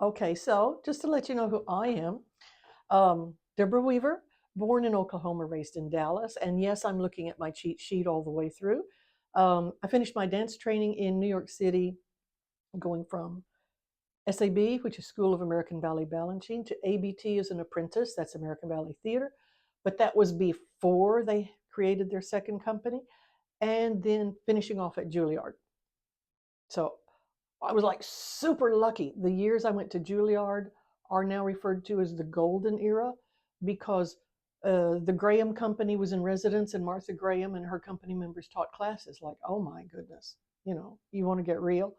Okay, so just to let you know who I am, Deborah Weaver, born in Oklahoma, raised in Dallas. And yes, I'm looking at my cheat sheet all the way through. I finished my dance training in New York City, going from SAB, which is School of American Ballet Balanchine, to ABT as an apprentice. That's American Ballet Theater. But that was before they created their second company. And then finishing off at Juilliard. So I was like super lucky. The years I went to Juilliard are now referred to as the golden era because the Graham Company was in residence, and Martha Graham and her company members taught classes. Like, oh my goodness, you want to get real?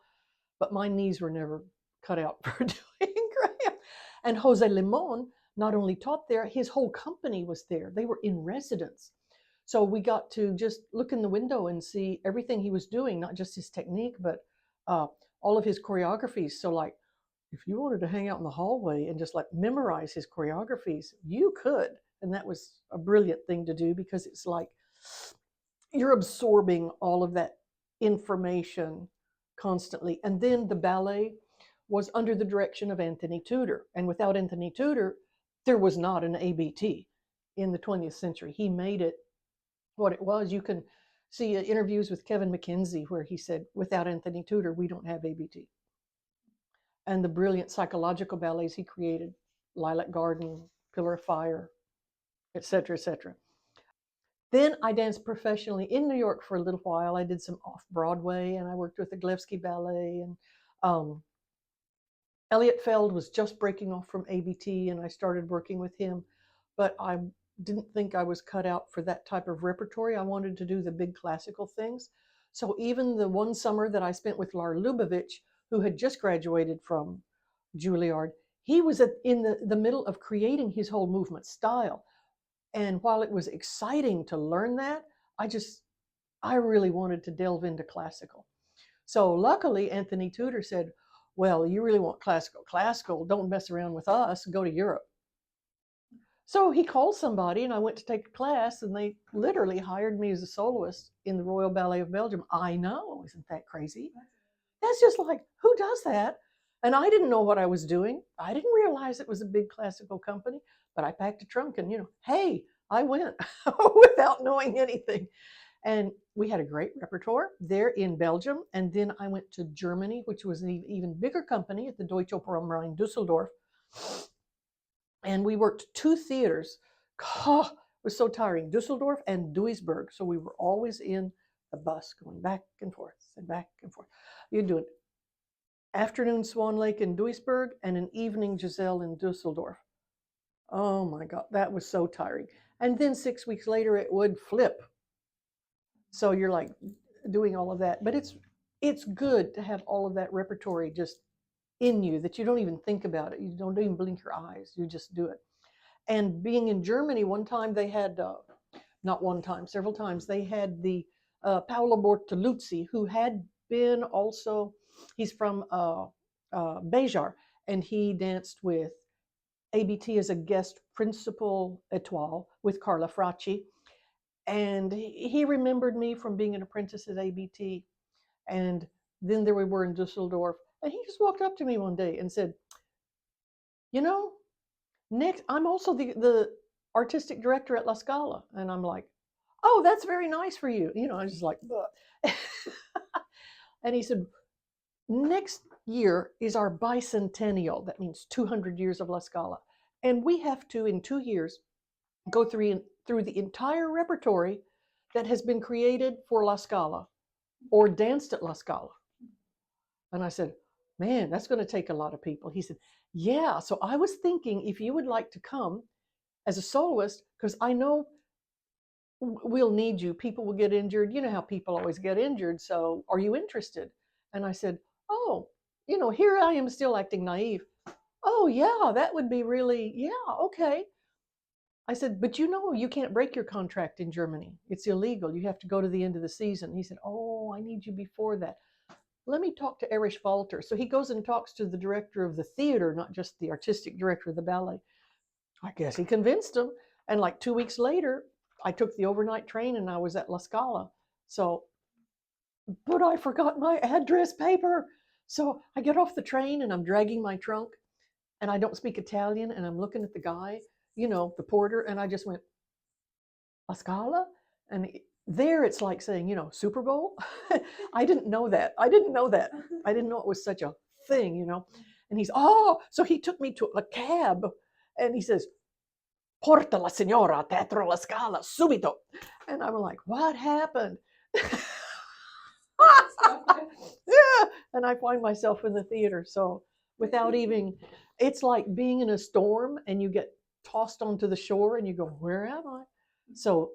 But my knees were never cut out for doing Graham. And Jose Limon not only taught there, his whole company was there. They were in residence. So we got to just look in the window and see everything he was doing, not just his technique, but uh, all of his choreographies. So, like, if you wanted to hang out in the hallway and just like memorize his choreographies, you could. And that was a brilliant thing to do because it's like you're absorbing all of that information constantly. And then the ballet was under the direction of Anthony Tudor. And without Anthony Tudor, there was not an ABT in the 20th century. He made it what it was. You can see interviews with Kevin McKenzie where he said, without Anthony Tudor, we don't have ABT. And the brilliant psychological ballets he created, Lilac Garden, Pillar of Fire, etc., etc. Then I danced professionally in New York for a little while. I did some off-Broadway, and I worked with the Glevsky Ballet. And Elliot Feld was just breaking off from ABT, and I started working with him. But I didn't think I was cut out for that type of repertory. I wanted to do the big classical things. So even the one summer that I spent with Lar Lubavitch, who had just graduated from Juilliard, he was in the middle of creating his whole movement style. And while it was exciting to learn that, I really wanted to delve into classical. So luckily, Anthony Tudor said, well, you really want classical, don't mess around with us, go to Europe. So he called somebody, and I went to take a class, and they literally hired me as a soloist in the Royal Ballet of Belgium. I know, isn't that crazy? That's just like, who does that? And I didn't know what I was doing. I didn't realize it was a big classical company, but I packed a trunk and, hey, I went without knowing anything. And we had a great repertoire there in Belgium. And then I went to Germany, which was an even bigger company at the Deutsche Oper am Rhein, Dusseldorf. And we worked two theaters. Oh, it was so tiring, Dusseldorf and Duisburg. So we were always in the bus going back and forth and back and forth. You'd do an afternoon Swan Lake in Duisburg and an evening Giselle in Dusseldorf. Oh my God, that was so tiring. And then 6 weeks later, it would flip. So you're like doing all of that. But it's good to have all of that repertory just in you that you don't even think about it. You don't even blink your eyes. You just do it. And being in Germany, one time they had, not one time, several times, they had the Paolo Bortoluzzi, who had been also, he's from Bejar, and he danced with ABT as a guest principal étoile with Carla Fracci. And he remembered me from being an apprentice at ABT. And then there we were in Dusseldorf. And he just walked up to me one day and said, next, I'm also the artistic director at La Scala. And I'm like, oh, that's very nice for you. I was just like, and he said, next year is our bicentennial. That means 200 years of La Scala. And we have to, in 2 years, go through the entire repertory that has been created for La Scala or danced at La Scala. And I said, man, that's going to take a lot of people. He said, yeah. So I was thinking if you would like to come as a soloist, because I know we'll need you. People will get injured. You know how people always get injured. So are you interested? And I said, oh, here I am still acting naive. Oh, yeah, that would be really, yeah, okay. I said, but you can't break your contract in Germany. It's illegal. You have to go to the end of the season. He said, oh, I need you before that. Let me talk to Erich Walter. So he goes and talks to the director of the theater, not just the artistic director of the ballet. I guess he convinced him. And like 2 weeks later, I took the overnight train and I was at La Scala. So, but I forgot my address paper. So I get off the train and I'm dragging my trunk. and I don't speak Italian, and I'm looking at the guy, the porter, and I just went, La Scala? And there it's like saying, Super Bowl. I didn't know that. I didn't know it was such a thing. And so he took me to a cab and he says, Porta la signora, Teatro La Scala, subito. And I'm like, what happened? Yeah. And I find myself in the theater. So without even, it's like being in a storm and you get tossed onto the shore and you go, where am I? So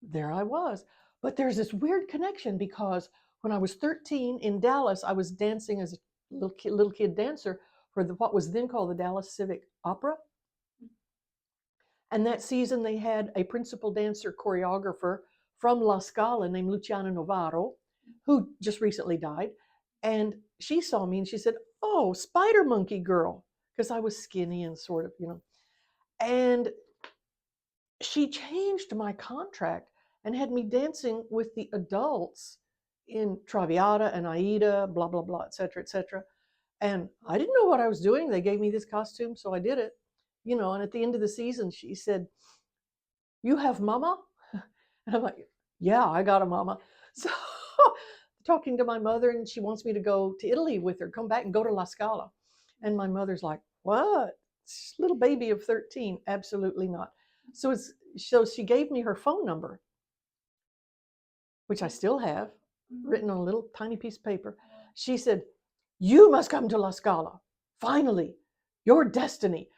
there I was. But there's this weird connection because when I was 13 in Dallas, I was dancing as a little kid dancer for what was then called the Dallas Civic Opera. And that season they had a principal dancer choreographer from La Scala named Luciana Novaro, who just recently died. And she saw me and she said, oh, Spider Monkey Girl, because I was skinny and sort of, And she changed my contract and had me dancing with the adults in Traviata and Aida, blah, blah, blah, et cetera, et cetera. And I didn't know what I was doing. They gave me this costume, so I did it. And at the end of the season, she said, you have mama? And I'm like, yeah, I got a mama. So talking to my mother, and she wants me to go to Italy with her, come back and go to La Scala. And my mother's like, what? Little baby of 13? Absolutely not. So she gave me her phone number, which I still have, written on a little tiny piece of paper. She said, you must come to La Scala. Finally, your destiny.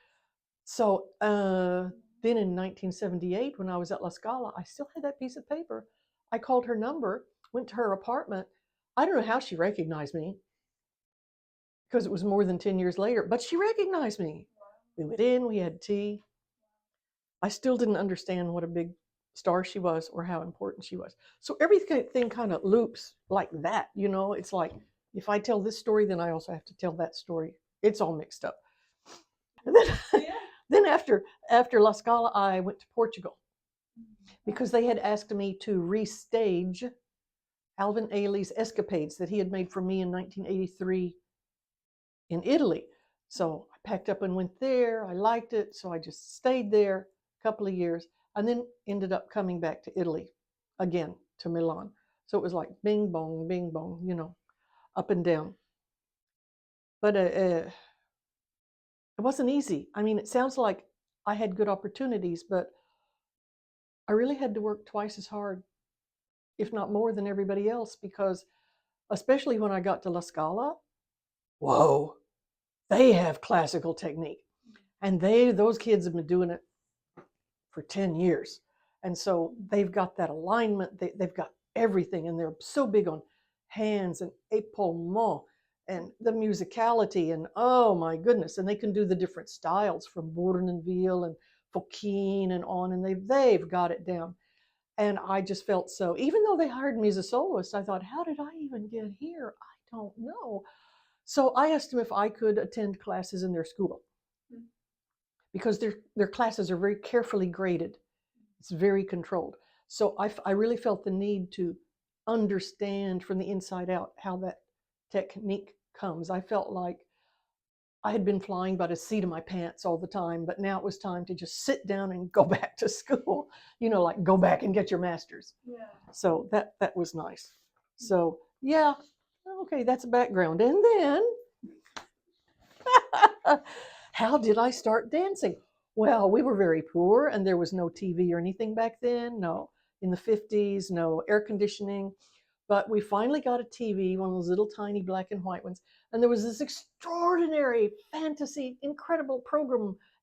So then in 1978, when I was at La Scala, I still had that piece of paper. I called her number, went to her apartment. I don't know how she recognized me because it was more than 10 years later, but she recognized me. We went in, we had tea. I still didn't understand what a big star she was or how important she was. So everything kind of loops like that, It's like if I tell this story, then I also have to tell that story. It's all mixed up. And then after La Scala, I went to Portugal because they had asked me to restage Alvin Ailey's Escapades that he had made for me in 1983 in Italy. So I packed up and went there. I liked it, so I just stayed there a couple of years and then ended up coming back to Italy again, to Milan. So it was like bing bong, up and down. But it wasn't easy. I mean, it sounds like I had good opportunities, but I really had to work twice as hard, if not more, than everybody else, because especially when I got to La Scala, whoa, they have classical technique. And those kids have been doing it for 10 years. And so they've got that alignment, they've got everything, and they're so big on hands and épaulement and the musicality, and oh my goodness, and they can do the different styles from Bournonville and Fokine and on, and they've got it down. And I just felt so, even though they hired me as a soloist, I thought, how did I even get here? I don't know. So I asked them if I could attend classes in their school because their classes are very carefully graded. It's very controlled. So I really felt the need to understand from the inside out how that technique comes. I felt like I had been flying by the seat of my pants all the time, but now it was time to just sit down and go back to school, like go back and get your master's. Yeah. So that was nice. So yeah, okay, that's a background. And then how did I start dancing? Well, we were very poor and there was no TV or anything back then. No, in the 50s, no air conditioning. But we finally got a TV, one of those little tiny black and white ones. And there was this extraordinary fantasy, incredible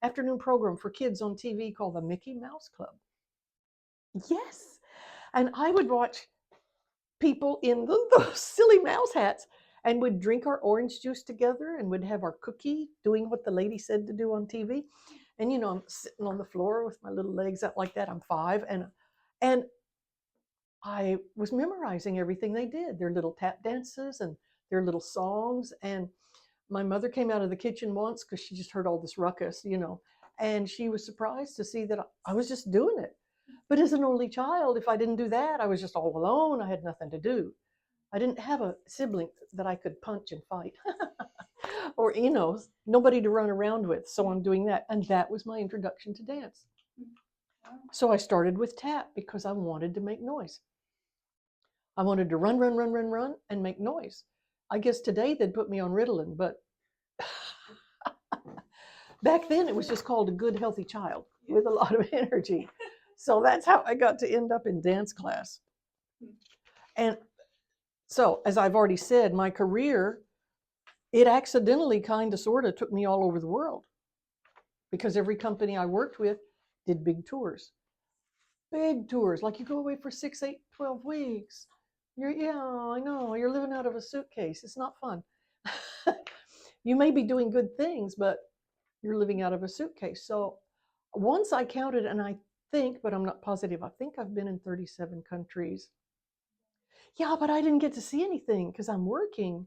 afternoon program for kids on TV called the Mickey Mouse Club. Yes. And I would watch people in the silly mouse hats and would drink our orange juice together and would have our cookie doing what the lady said to do on TV. And, I'm sitting on the floor with my little legs out like that. I'm 5. And I was memorizing everything they did, their little tap dances and their little songs. And my mother came out of the kitchen once because she just heard all this ruckus, and she was surprised to see that I was just doing it. But as an only child, if I didn't do that, I was just all alone. I had nothing to do. I didn't have a sibling that I could punch and fight. or, nobody to run around with. So I'm doing that. And that was my introduction to dance. So I started with tap because I wanted to make noise. I wanted to run, run, run, run, run, and make noise. I guess today they'd put me on Ritalin, but back then it was just called a good, healthy child with a lot of energy. So that's how I got to end up in dance class. And so, as I've already said, my career, it accidentally kind of sort of took me all over the world because every company I worked with did big tours. Big tours, like you go away for 6, 8, 12 weeks. Yeah, I know, you're living out of a suitcase. It's not fun. You may be doing good things, but you're living out of a suitcase. So once I counted, and I think, but I'm not positive, I think I've been in 37 countries. Yeah, but I didn't get to see anything because I'm working.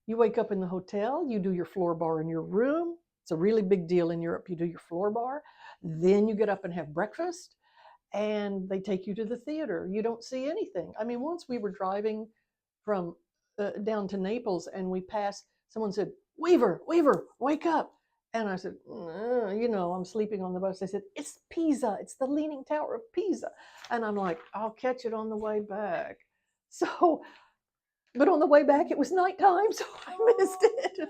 You wake up in the hotel, you do your floor bar in your room. It's a really big deal in Europe. You do your floor bar, then you get up and have breakfast, and they take you to the theater. You don't see anything. I mean, once we were driving from down to Naples, and we passed, someone said, Weaver, wake up. And I said, I'm sleeping on the bus. They said, it's Pisa. It's the Leaning Tower of Pisa. And I'm like, I'll catch it on the way back. So, but on the way back, it was nighttime, so I missed it.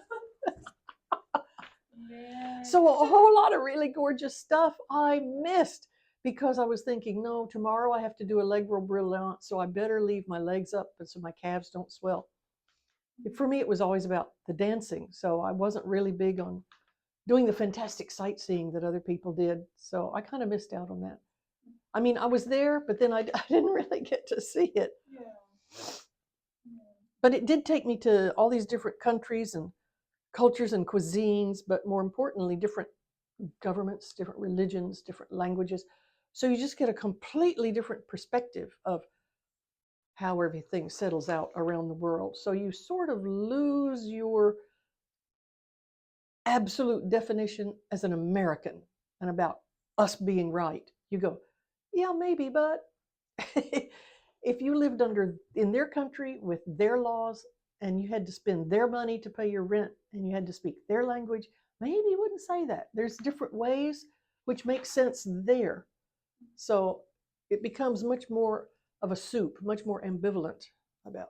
So a whole lot of really gorgeous stuff I missed because I was thinking, no, tomorrow I have to do a leg roll brillant, so I better leave my legs up so my calves don't swell. For me, it was always about the dancing, so I wasn't really big on doing the fantastic sightseeing that other people did, so I kind of missed out on that. I mean, I was there, but then I didn't really get to see it. Yeah. But it did take me to all these different countries and cultures and cuisines, but more importantly, different governments, different religions, different languages. So you just get a completely different perspective of how everything settles out around the world. So you sort of lose your absolute definition as an American and about us being right. You go, yeah, maybe, but if you lived in their country with their laws and you had to spend their money to pay your rent and you had to speak their language, maybe you wouldn't say that. There's different ways which make sense there. So it becomes much more of a soup, much more ambivalent about.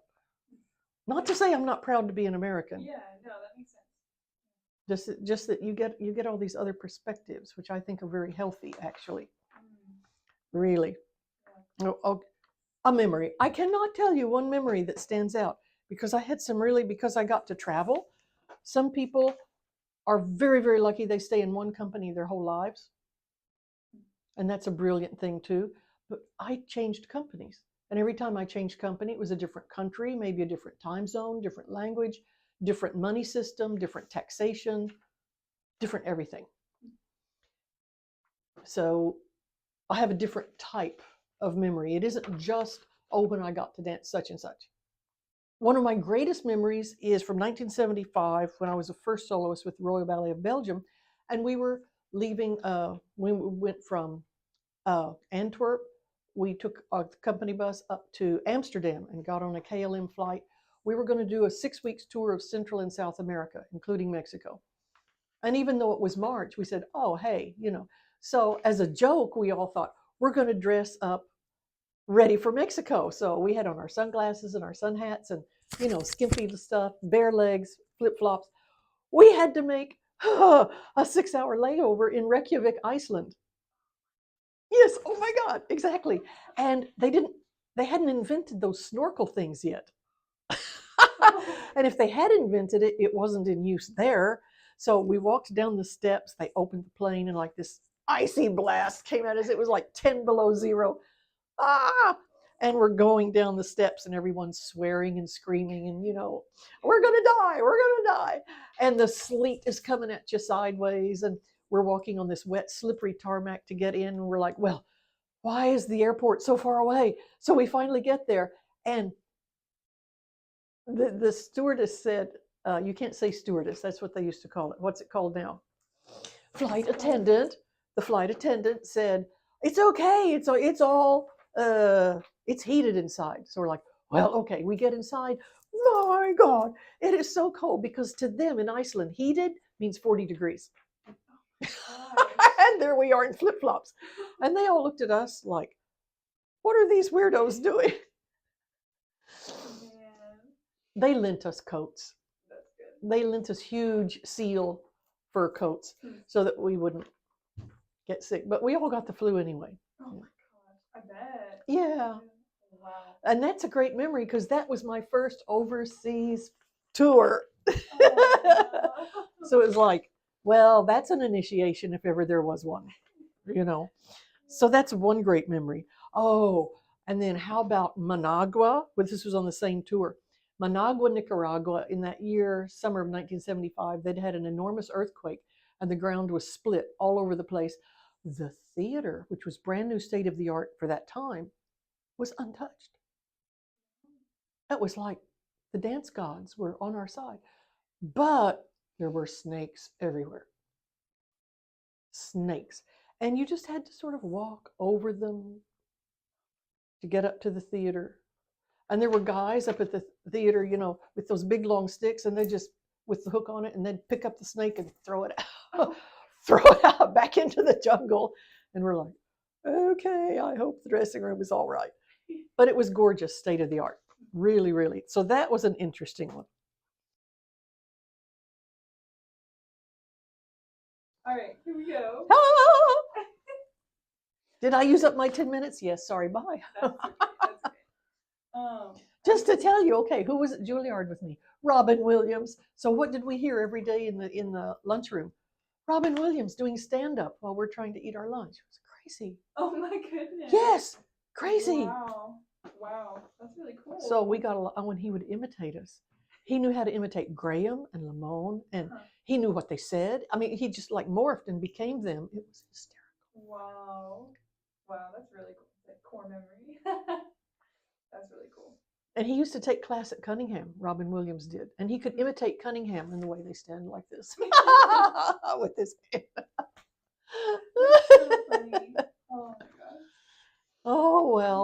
Not to say I'm not proud to be an American. Yeah, no, that makes sense. Just that you get all these other perspectives, which I think are very healthy, actually. Really. Yeah. Oh, a memory. I cannot tell you one memory that stands out because I had some because I got to travel. Some people are very, very lucky they stay in one company their whole lives. And that's a brilliant thing too. But I changed companies. And every time I changed company, it was a different country, maybe a different time zone, different language, different money system, different taxation, different everything. So I have a different type of memory. It isn't just, when I got to dance such and such. One of my greatest memories is from 1975 when I was a first soloist with the Royal Ballet of Belgium. And we were leaving, we went from Antwerp. We took a company bus up to Amsterdam and got on a KLM flight. We were going to do a 6 weeks tour of Central and South America, including Mexico. And even though it was March, we said, oh, hey, So as a joke, we all thought, we're going to dress up ready for Mexico. So we had on our sunglasses and our sun hats and, skimpy stuff, bare legs, flip-flops. We had to make a 6-hour layover in Reykjavik, Iceland. Yes, oh my God, exactly. And they hadn't invented those snorkel things yet. And if they had invented it, it wasn't in use there. So we walked down the steps, they opened the plane, and like this icy blast came at us. It was like 10 below zero. And we're going down the steps and everyone's swearing and screaming and, we're going to die. And the sleet is coming at you sideways. And we're walking on this wet, slippery tarmac to get in. And we're like, well, why is the airport so far away? So we finally get there. And the stewardess said, you can't say stewardess. That's what they used to call it. What's it called now? Flight attendant. The flight attendant said, it's okay. It's heated inside. So we're like, well, okay, we get inside. Oh my God. It is so cold because to them in Iceland, heated means 40 degrees. And there we are in flip flops. And they all looked at us like, what are these weirdos doing? Man, They lent us coats. that's good. They lent us huge seal fur coats so that we wouldn't get sick. But we all got the flu anyway. Oh my gosh, I bet. Yeah. Wow. And that's a great memory because that was my first overseas tour. Oh, So it was like, well, that's an initiation if ever there was one, you know. So that's one great memory. Oh, and then how about Managua? Well, this was on the same tour. Managua, Nicaragua, in that year, summer of 1975, they'd had an enormous earthquake and the ground was split all over the place. The theater, which was brand new state of the art for that time, was untouched. That was like the dance gods were on our side. But there were snakes everywhere. Snakes. And you just had to sort of walk over them to get up to the theater. And there were guys up at the theater, you know, with those big long sticks, and they just, with the hook on it, and they'd pick up the snake and throw it out, throw it out back into the jungle. And we're like, okay, I hope the dressing room is all right. But it was gorgeous, state of the art. Really, really. So that was an interesting one. all right, here we go. Ah! Did I use up my 10 minutes? Yes, sorry, bye. That's okay. That's okay. Just to tell you, okay, who was at Juilliard with me? Robin Williams. So what did we hear every day in the lunchroom? Robin Williams doing stand-up while we're trying to eat our lunch. It was crazy. Oh my goodness. Yes, crazy. Wow. Wow. That's really cool. So we got a lot when he would imitate us. He knew how to imitate Graham and Lamone, and he knew what they said. I mean, he just like morphed and became them. It was hysterical. Wow. Wow, that's really cool. Like core memory. That's really cool. And he used to take class at Cunningham, Robin Williams did. And he could imitate Cunningham in the way they stand like this with his hand. That's so funny. Oh my gosh. Oh, well.